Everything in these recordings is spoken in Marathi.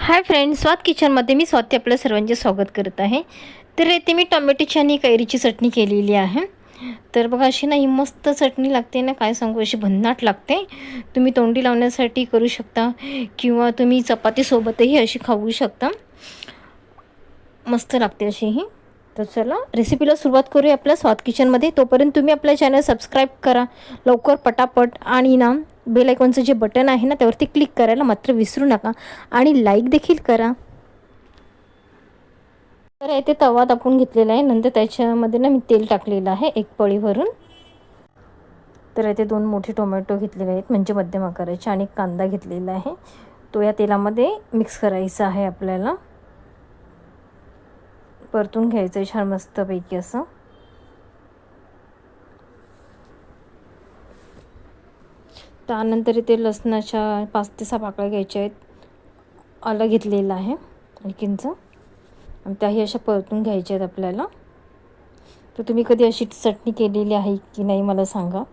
हाय फ्रेंड्स, स्वाद किचनमध्ये मी स्वाती आपलं सर्वांचे स्वागत करत आहे. तर इथे मी टोमॅटोची आणि कैरीची चटणी केलेली आहे. तर बघा अशी ना ही मस्त चटणी लागते ना, काय सांगू, अशी भन्नाट लागते. तुम्ही तोंडी लावण्यासाठी करू शकता किंवा तुम्ही चपातीसोबतही अशी खाऊ शकता. मस्त लागते अशी ही. तर चला रेसिपीला सुरुवात करूया आपल्या स्वाद किचनमध्ये. तोपर्यंत तुम्ही आपल्या चॅनल सबस्क्राईब करा लवकर पटापट, आणि ना बेल आयकॉनचं जे बटन आहे ना त्यावरती क्लिक करायला मात्र विसरू नका, आणि लाईक देखील करा. तर इथे तवा तापून घेतलेला आहे. नंतर त्याच्यामध्ये ना मी तेल टाकलेलं आहे एक पळीभरून. तर इथे 2 मोठे टोमॅटो घेतलेले आहेत, म्हणजे मध्यम आकाराचे, आणि कांदा घेतलेला आहे. तो या तेलामध्ये मिक्स करायचा आहे आपल्याला. परतून घ्यायचं आहे छान मस्तपैकी असं. त्यानंतर इथे लसणाच्या 5 ते 6 पाकळ्या घ्यायच्या आहेत. आलं घेतलेलं आहे आणखीनचं, आणि त्याही अशा परतून घ्यायच्या आहेत आपल्याला. तर तुम्ही कधी अशी चटणी केलेली आहे की नाही मला सांगा.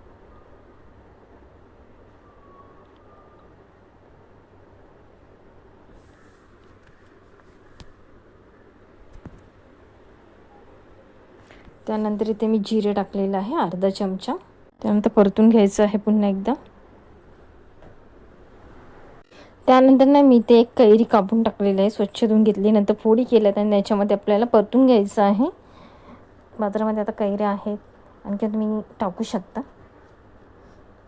त्यानंतर इथे मी जिरे टाकलेलं आहे अर्धा चमचा. त्यानंतर परतून घ्यायचं आहे पुन्हा एकदा. त्यानंतर ना मी ते एक कैरी कापून टाकलेलं आहे, स्वच्छ धुवून घेतली, नंतर फोडी केल्या, आणि याच्यामध्ये आपल्याला परतून घ्यायचं आहे. बाजारामध्ये आता कैऱ्या आहेत, आणखी तुम्ही टाकू शकता.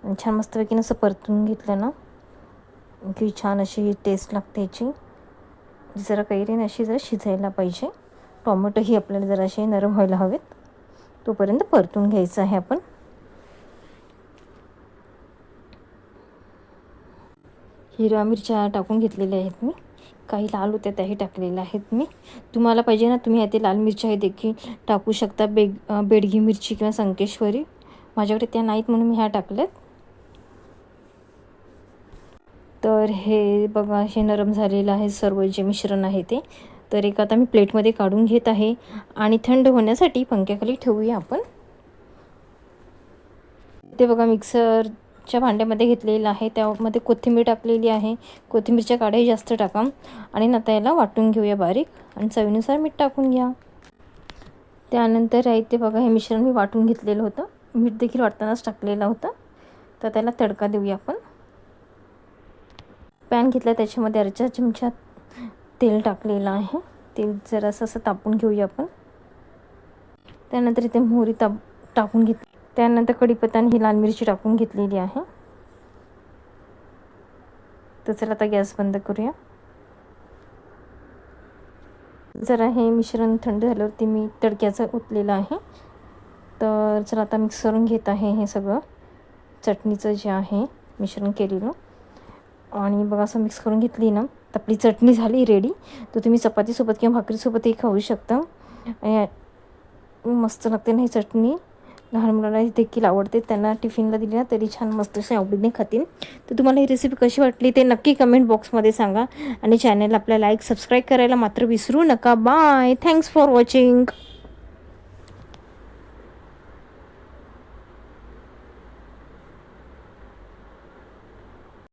आणि छान मस्तपैकी असं परतून घेतलं ना की छान अशी टेस्ट लागते याची. जरा कैरी अशी जरा शिजायला पाहिजे. टोमॅटोही आपल्याला जरासे नरम व्हायला हवेत, तोपर्यंत परतून घ्यायचं आहे आपण. हिरव्या मिरच्या टाकून घेतलेल्या आहेत मी, काही लाल होत्या त्याही टाकलेल्या आहेत मी. तुम्हाला पाहिजे ना तुम्ही यात लाल मिरच्या हे देखील टाकू शकता, बेडगी मिरची किंवा संकेश्वरी. माझ्याकडे त्या नाहीत म्हणून मी ह्या टाकल्यात. तर हे बघा हे नरम झालेलं आहे सर्व जे मिश्रण आहे ते. तर एक आता मी प्लेटमध्ये काढून घेत आहे, आणि थंड होण्यासाठी पंख्याखाली ठेवूया आपण. ते बघा मिक्सरच्या भांड्यामध्ये घेतलेलं आहे, त्यामध्ये कोथिंबीर टाकलेली आहे. कोथिंबीरच्या काड्याही जास्त टाका, आणि नंतर याला वाटून घेऊया बारीक, आणि चवीनुसार मीठ टाकून घ्या. त्यानंतर आहे ते बघा हे मिश्रण मी वाटून घेतलेलं होतं, मीठ देखील वाटतानाच टाकलेलं होतं. तर त्याला तडका देऊया आपण. पॅन घेतला, त्याच्यामध्ये अर्धा चमचा तेल टाकलेलं आहे. तेल जरासं असं तापून घेऊया आपण. त्यानंतर इथे मोहरी टाकून घेतली. त्यानंतर कढीपत्ता आणि ही लाल मिरची टाकून घेतलेली आहे. तर चला आता गॅस बंद करूया. जरा हे मिश्रण थंड झाल्यावरती मी तडक्याचं ओतलेलं आहे. तर चला आता मिक्स करून घेत आहे हे सगळं चटणीचं जे आहे मिश्रण केलेलं. आणि बघा असं मिक्स करून घेतली ना तर आपली चटणी झाली रेडी. तर तुम्ही चपातीसोबत किंवा भाकरीसोबतही खाऊ शकता. मस्त लागते ना ही चटणी. लहान मुलांना देखील आवडते, त्यांना टिफिनला दिली ना तरी छान मस्त असे आवडीने खातील. तर तुम्हाला ही रेसिपी कशी वाटली ते नक्की कमेंट बॉक्समध्ये सांगा, आणि चॅनल आपल्या लाईक सबस्क्राईब करायला मात्र विसरू नका. Bye, thanks for watching.